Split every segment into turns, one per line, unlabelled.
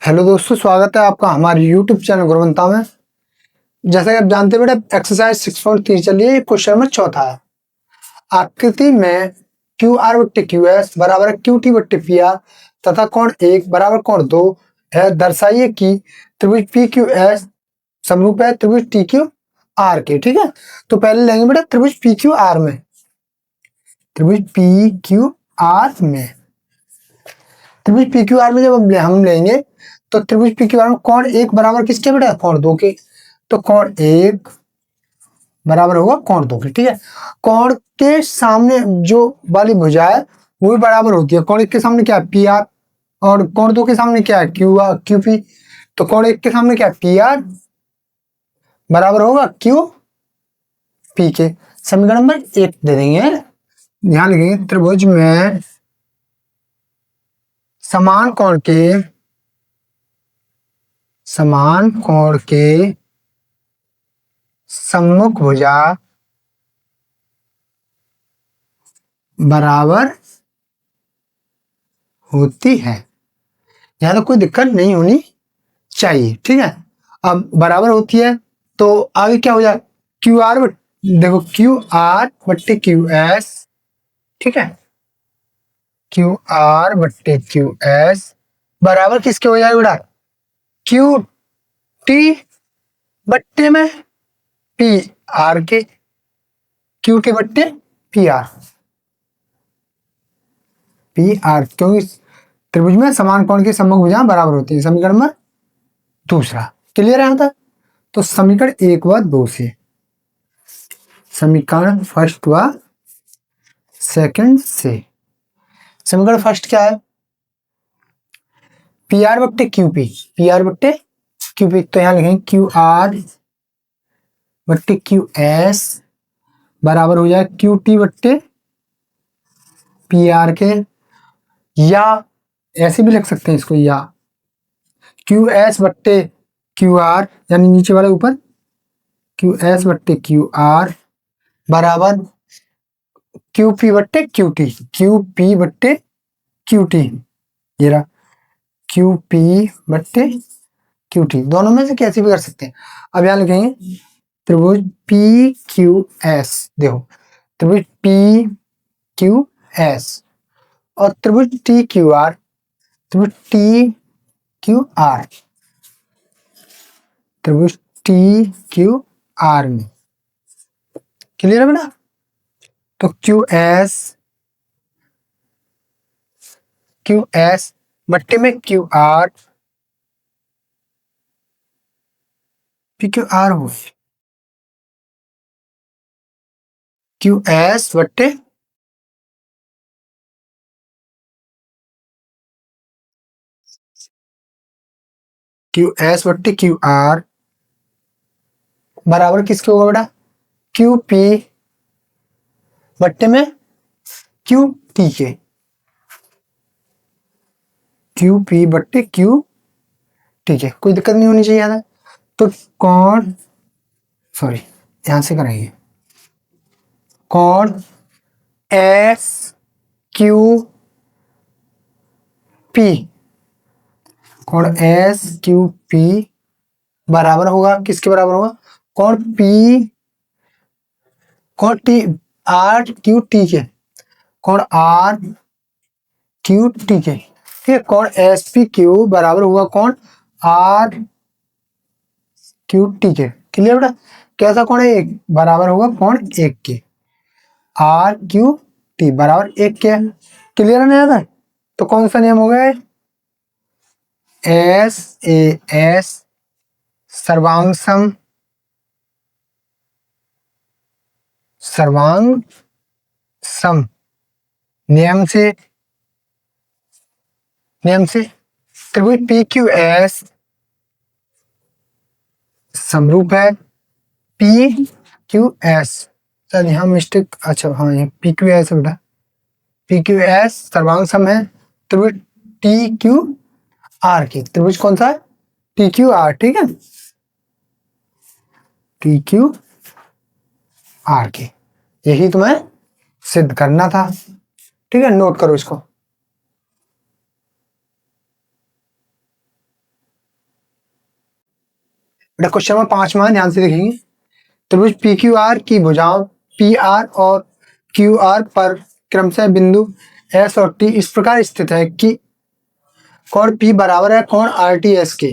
Hello दोस्तों, स्वागत है आपका हमारे यूट्यूब चैनल गुरुवंता में। जैसा कि आप जानते हैं बेटा, एक्सरसाइज 6.3 चलिए, क्वेश्चन नंबर चौथा है। आकृति में क्यू आर बट्टे क्यू एस बराबर है क्यू टी बट्टे पी आर तथा कोण 1 बराबर कोण 2 है। दर्शाइए कि त्रिभुज पी क्यू एस समरूप है त्रिभुज टी क्यू आर के। ठीक है, तो पहले लेंगे बेटा त्रिभुज पी क्यू आर में। त्रिभुज पी क्यू आर में त्रिभुज पी क्यू आर में जब हम लेंगे तो त्रिभुज पी क्यू आर में कोण 1 बराबर किसके बेटा? कोण 2 के। तो कोण 1 बराबर होगा कोण 2 के। ठीक है, कोण के सामने जो वाली भुजा है वो भी बराबर होती है। कोण 1 के सामने क्या है? P R. और कोण 2 के सामने क्या है? Q R Q P. तो कोण 1 के सामने क्या है? पी आर बराबर होगा क्यू पी के। समीकरण नंबर 1 दे देंगे, ध्यान रखेंगे। त्रिभुज में समान कोण के सम्मुख भुजा बराबर होती है। यहां तो कोई दिक्कत नहीं होनी चाहिए। ठीक है, अब बराबर होती है तो आगे क्या हो जाए? क्यू आर, देखो क्यू आर बट्टे क्यू एस। ठीक है, क्यू आर बट्टे क्यू एस बराबर किसके हो जाए बेटा? क्यू टी बट्टे में पी आर के। क्यू टी बट्टे पी आर क्योंकि त्रिभुज में समान कोण की सम्मुख भुजाएं बराबर होती है। समीकरण में दूसरा क्लियर है यहाँ तक? तो समीकरण 1 व 2 से, समीकरण फर्स्ट व सेकंड से, समीकरण फर्स्ट क्या है? पी आर बट्टे क्यू पी, तो यहां लिखेंगे क्यू आर बट्टे क्यू एस बराबर हो जाए क्यू टी बट्टे पी आर के। या ऐसे भी लिख सकते हैं इसको, या क्यू एस बट्टे क्यू आर, यानी नीचे वाले ऊपर, क्यू एस बट्टे क्यू आर बराबर क्यू पी बट्टे क्यू टी। ये रहा क्यू पी बट्टे क्यू टी। दोनों में से कैसे भी कर सकते हैं। अब यहां लिखेंगे त्रिभुज पी क्यू एस। देखो त्रिभुज पी क्यू एस और त्रिभुज टी क्यू आर, त्रिभुज टी क्यू आर में। क्लियर है बेटा? तो क्यू एस बट्टे में Q R, P Q R हो क्यू एस बट्टे क्यू आर बराबर किसके होगा बेटा? क्यू पी बट्टे में क्यू टी के। क्यू पी बट्टे क्यू टी के, कोई दिक्कत नहीं होनी चाहिए याद है। तो यहां से करेंगे कोण एस क्यू पी, कोण एस क्यू पी बराबर होगा किसके बराबर होगा? कोण टी आर क्यू टी के, कोण आर क्यू टी के। ठीक है, कोण एस पी क्यू बराबर होगा कोण आर क्यू टी के। क्लियर बेटा? कैसा कोण है? 1 बराबर होगा कोण 1 के। आर क्यू टी बराबर 1 के। क्लियर है ना याद है? तो कौन सा नियम हो गया? एस ए एस सर्वांग सम नियम से त्रिभुज पी क्यू एस समरूप है पी क्यू एस। सर यहाँ मिस्टेक, अच्छा हाँ ये पी क्यू एस है बेटा। पी क्यू एस सर्वांग सम है त्रिभुज टी क्यू आर की। त्रिभुज कौन सा है? T Q R. ठीक है, टी क्यू आर के, यही तुम्हें सिद्ध करना था। ठीक है, नोट करो इसको। बेटा क्वेश्चन नंबर 5 में ध्यान से देखेंगे। त्रिभुज पी क्यू आर की भुजाओं पी आर और क्यू आर पर क्रमशः बिंदु एस और टी इस प्रकार स्थित है कि कोण पी बराबर है कोण आर टी एस के।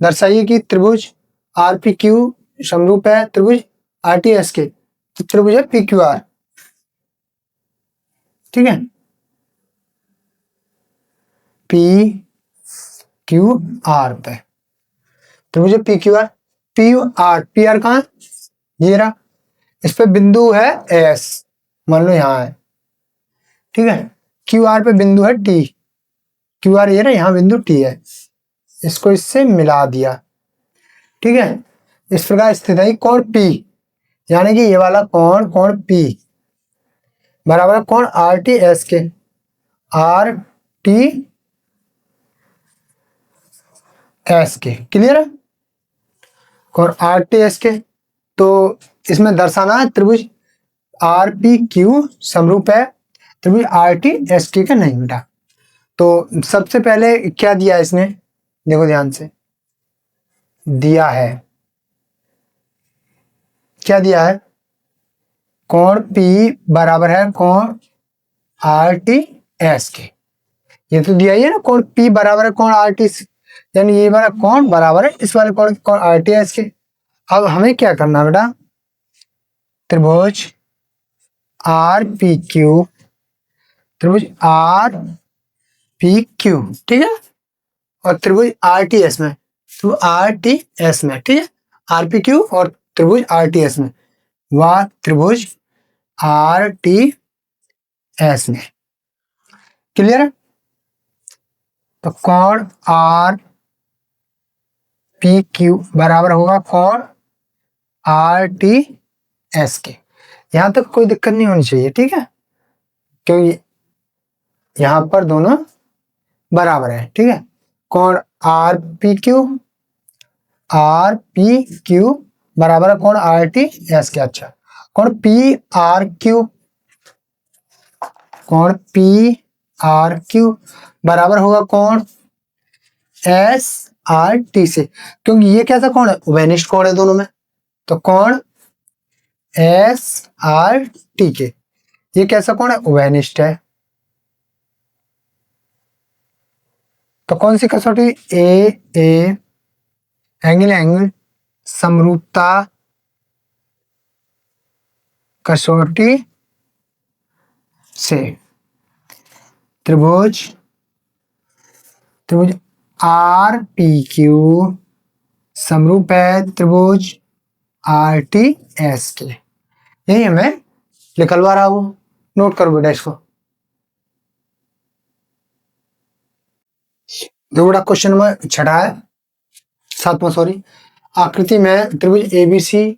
दर्शाइए कि त्रिभुज आर पी क्यू समरूप है त्रिभुज आर टी एस के। तो त्रिभुज है पी क्यू आर, ठीक है, पी क्यू आर पे त्रिभुज है P Q R. P R कहाँ है, ये रहा, इस पे बिंदु है एस, मान लो यहाँ है, ठीक है। क्यू आर पे बिंदु है टी, क्यू आर ये रहा, यहाँ बिंदु टी है, इसको इससे मिला दिया, ठीक है। इस प्रकार स्थित है कोण पी, यानी कि ये वाला कोण पी बराबर है कोण आर टी एस के। आर टी एस के, क्लियर है, कोण आर टी एस के। तो इसमें दर्शाना है त्रिभुज आर पी क्यू समरूप है त्रिभुज आर टी एस के का नहीं बेटा। तो सबसे पहले क्या दिया इसने, देखो ध्यान से, दिया है, क्या दिया है, कोण पी बराबर है कोण आर टी एस के। ये तो दिया ही है ना, कोण पी बराबर है कोण आर टी, यानी ये वाला कोण बराबर है इस वाले कोण आर टी एस के। अब हमें क्या करना बेटा, त्रिभुज आर पी क्यू, त्रिभुज आर पी क्यू, ठीक है, और त्रिभुज आर टी एस में, तो आर टी एस में, ठीक है, आर पी क्यू और त्रिभुज आर टी एस में, वह त्रिभुज आर टी एस में, क्लियर है। तो कोण आर पी क्यू बराबर होगा कोण आर टी एस के। यहां तक कोई दिक्कत नहीं होनी चाहिए, ठीक है, क्योंकि यहां पर दोनों बराबर है, ठीक है। कोण आर पी क्यू बराबर है कोण आर टी एस के। अच्छा, कोण पी आर क्यू बराबर होगा कोण एस आर टी से, क्योंकि ये कैसा कोण है, उभयनिष्ठ कोण है दोनों में। तो कोण एस आर टी के, ये कैसा कोण है, उभयनिष्ठ है। तो कौन सी कसौटी, ए एंगल समरूपता कसौटी से त्रिभुज आर पी क्यू समरूप है त्रिभुज आर टी एस के। यही हमें निकलवा रहा हूं, नोट करो बेटा इसको। देखो बेटा क्वेश्चन नंबर 6 है, 7वां सॉरी। आकृति में त्रिभुज एबीसी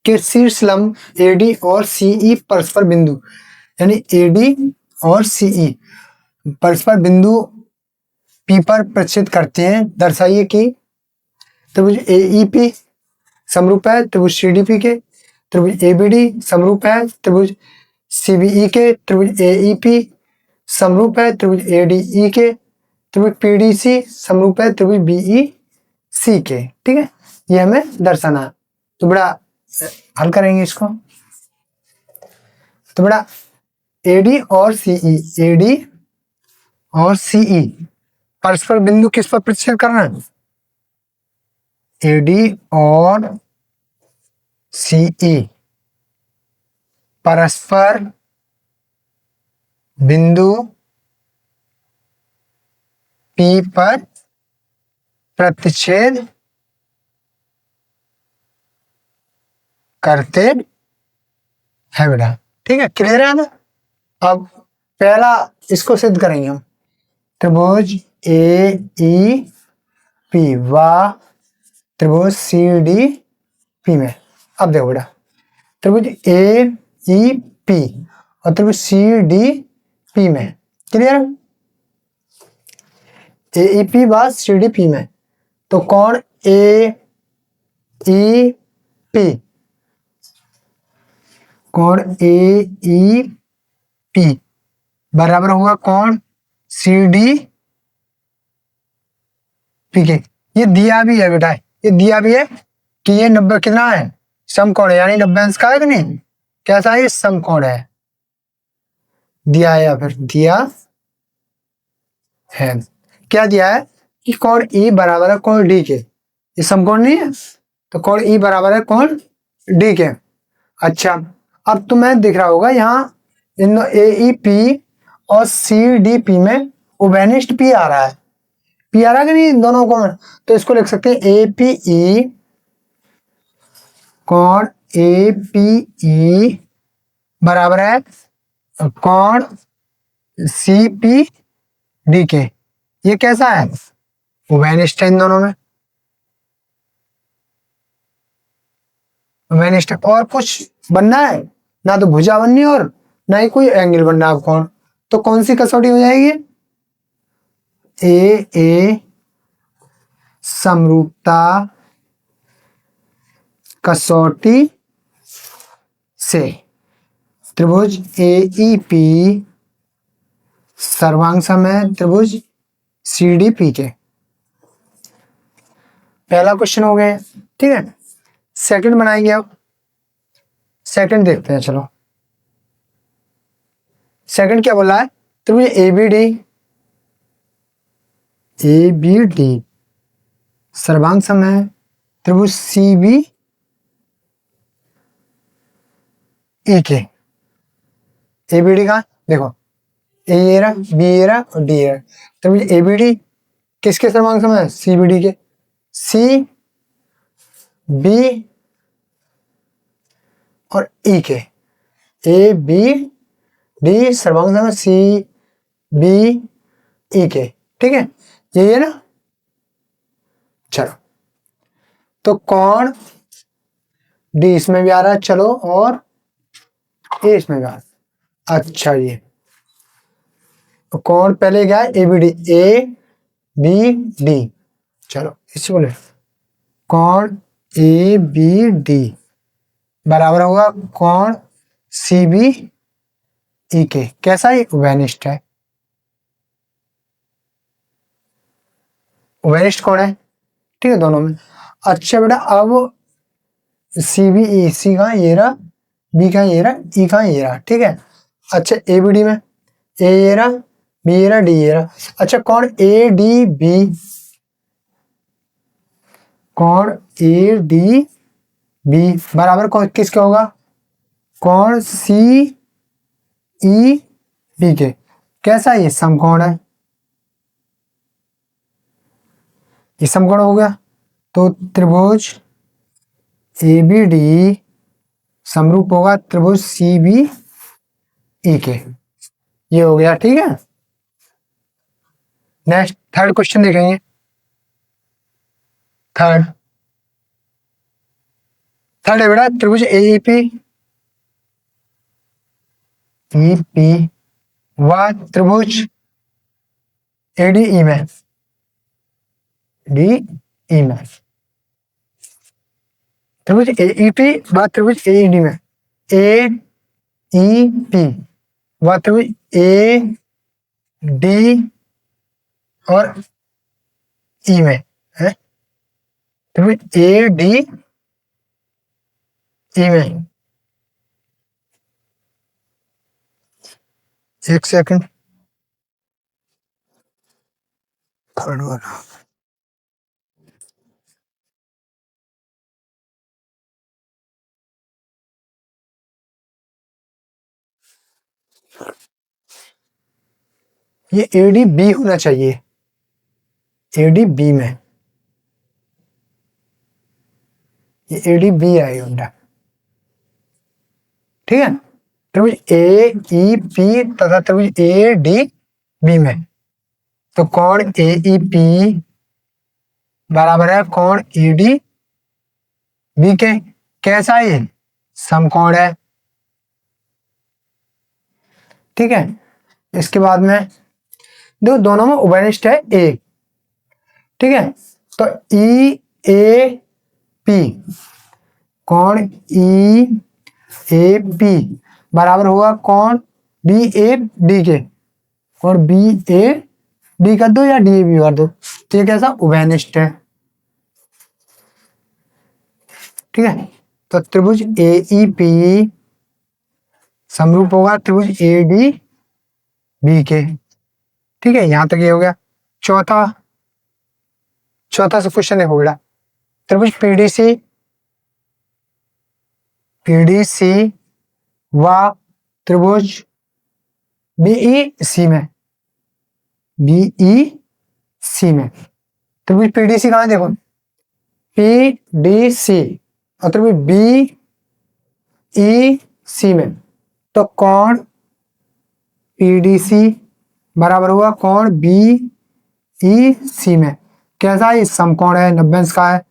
के शीर्ष लंब एडी और सीई परस्पर बिंदु, यानी एडी और सीई परस्पर बिंदु पी पर प्रक्षेपित करते हैं। दर्शाइए कि त्रिभुज एईपी समरूप है त्रिभुज सीडीपी के, त्रिभुज एबीडी समरूप है त्रिभुज सीबीई के, त्रिभुज एईपी समरूप है त्रिभुज एडीई के, त्रिभुज पीडीसी समरूप है त्रिभुज बीईसी के, ठीक है, ये हमें दर्शाना है। तो बड़ा हल करेंगे इसको। तो बड़ा एडी और सीई परस्पर बिंदु किस पर प्रतिच्छेद करना है, एडी और सीई परस्पर बिंदु पी पर प्रतिच्छेद करते हैं बेटा, ठीक है, क्लियर है ना। अब पहला इसको सिद्ध करेंगे हम, त्रिभुज ए ई पी व त्रिभुज सी डी पी में। अब देखो बेटा, त्रिभुज ए ई पी और त्रिभुज सी डी पी में, क्लियर है, ए ई पी व सी डी पी में। तो कोण ए ई पी, कोण ए ई पी बराबर होगा कोण सी डी पी के। ये दिया भी है बेटा, ये दिया भी है कि ये 90 कितना है, समकोण है, यानी 90 अंश का है कि नहीं, कैसा है, ये समकोण है, दिया है या फिर दिया है। क्या दिया है कि कोण ई बराबर है कोण डी के, ये समकोण नहीं है, तो कोण ई बराबर है कोण डी के। अच्छा, अब तुम्हें दिख रहा होगा यहाँ इन ए ई पी और सी डी पी में उभयनिष्ठ पी आ रहा है, पी आ रहा है कि नहीं दोनों कोण, तो इसको लिख सकते हैं ए पी ई कोण ए पी ई बराबर है कोण सी पी डी के। ये कैसा है, उभयनिष्ठ है इन दोनों में, उभयनिष्ठ। और कुछ बनना है ना, तो भुजा बननी और ना ही कोई एंगल बनना है कोण, तो कौन सी कसौटी हो जाएगी, ए समरूपता कसौटी से त्रिभुज ए ई पी सर्वांग सम है त्रिभुज सी डी पी के। पहला क्वेश्चन हो गया, ठीक है। सेकंड बनाएंगे, अब सेकंड देखते हैं, चलो सेकंड क्या बोला है, त्रिभुज ए बी डी सर्वांग सम है त्रिभुज सी बी ई के। ए बी डी का देखो, ए रहा, बी रहा और डी रहा, त्रिभुज ए बी डी किसके सर्वांग सम है, सी बी डी के। सी बी और ई के, ए बी डी सर्वांग सम है सी बी ई के, ठीक है, यही है ना। चलो, तो कोण डी इसमें भी आ रहा है, चलो, और ए इसमें भी आ रहा है। अच्छा, ये तो कोण पहले क्या है, A B D, A B D, चलो इसी बोले कोण ए बी डी बराबर होगा कोण सी बी ई के। कैसा है, उभयनिष्ठ है, उभयनिष्ठ कोण है, ठीक है, दोनों में। अच्छा बेटा, अब सी बी ई, सी का ये रहा, बी का ये रहा, ई का ये रहा, ठीक है। अच्छा, ए बी डी में ए ये रहा, बी ये रहा, डी ये रहा। अच्छा, कोण ए डी बी, कोण ए डी बी बराबर कौन किसके होगा, कोण सी ई बी के। कैसा है, ये समकोण है, ये समकोण हो गया, तो त्रिभुज ए बी डी समरूप होगा त्रिभुज सी बी ई के, ये हो गया, ठीक है। नेक्स्ट थर्ड क्वेश्चन देखेंगे। थर्ड है बेटा त्रिभुज ए ई पी व त्रिभुज ए डी ई में, त्रिभुज ए ई पी व त्रिभुज ए ई डी में, ए ई पी व त्रिभुज ए डी और ई में है, त्रिभुज ए डी ई में। एक सेकंड, थर्ड वाला, ये ए डी बी होना चाहिए, ए डी बी में, ये ए डी बी आएगा, ठीक है। त्रिभुज ए ई पी तथा त्रिभुज ए डी बी में, तो कोण ए ई पी बराबर है कोण ए डी बी के। कैसा है, ये समकोण है, ठीक है। इसके बाद में देखो, दोनों में उभयनिष्ठ है ए, ठीक है। तो ई ए पी, कोण ई ए पी बराबर होगा कोण बी ए डी के, कोण बी ए डी कर दो या डी ए बी कर दो, तो ये कैसा, उभयनिष्ठ है। ठीक है। तो त्रिभुज AEP समरूप होगा त्रिभुज ADB के। ठीक है, यहां तक ये हो गया। चौथा से क्वेश्चन देखो बेटा, त्रिभुज PDC व त्रिभुज BEC में त्रिभुज PDC कहां है देखो, PDC और त्रिभुज BEC में, तो कोण PDC बराबर हुआ कोण BEC में। कैसा है? समकोण है, 90 अंश का है।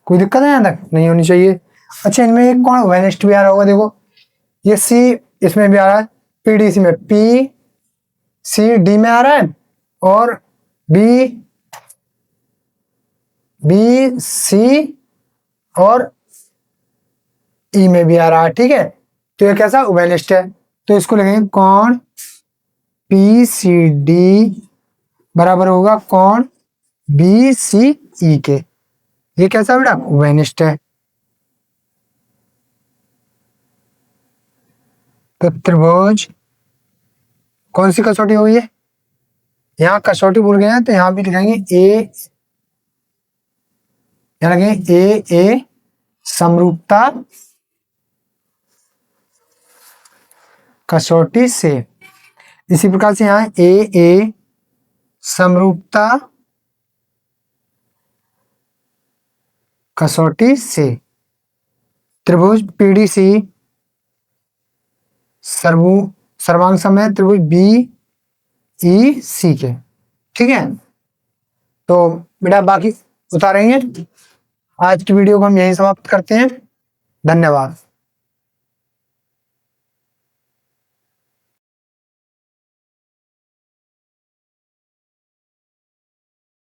कोई दिक्कत है? यहां तक नहीं होनी चाहिए। अच्छा, इनमें एक कोण वेनिस्ट भी आ रहा होगा, देखो ये C इसमें भी आ रहा है, PDC में PCD में आ रहा है और BC और E में भी आ रहा है। ठीक है, तो ये कैसा वेनिस्ट है, तो इसको लिखेंगे कोण PCD बराबर होगा कोण BCE के। ये कैसा बेटा? वेनिस्ट है। तो त्रिभुज कौन सी कसौटी हुई है? यहाँ कसौटी भूल गए हैं तो यहाँ भी लिखेंगे यहाँ लिखेंगे A समरूपता कसौटी से। इसी प्रकार से यहाँ A समरूपता कसौटी से। त्रिभुज PDC सर्वांग समय त्रिभुज BEC के। ठीक है, तो बेटा बाकी उतारेंगे। आज की वीडियो को हम यहीं समाप्त करते हैं। धन्यवाद।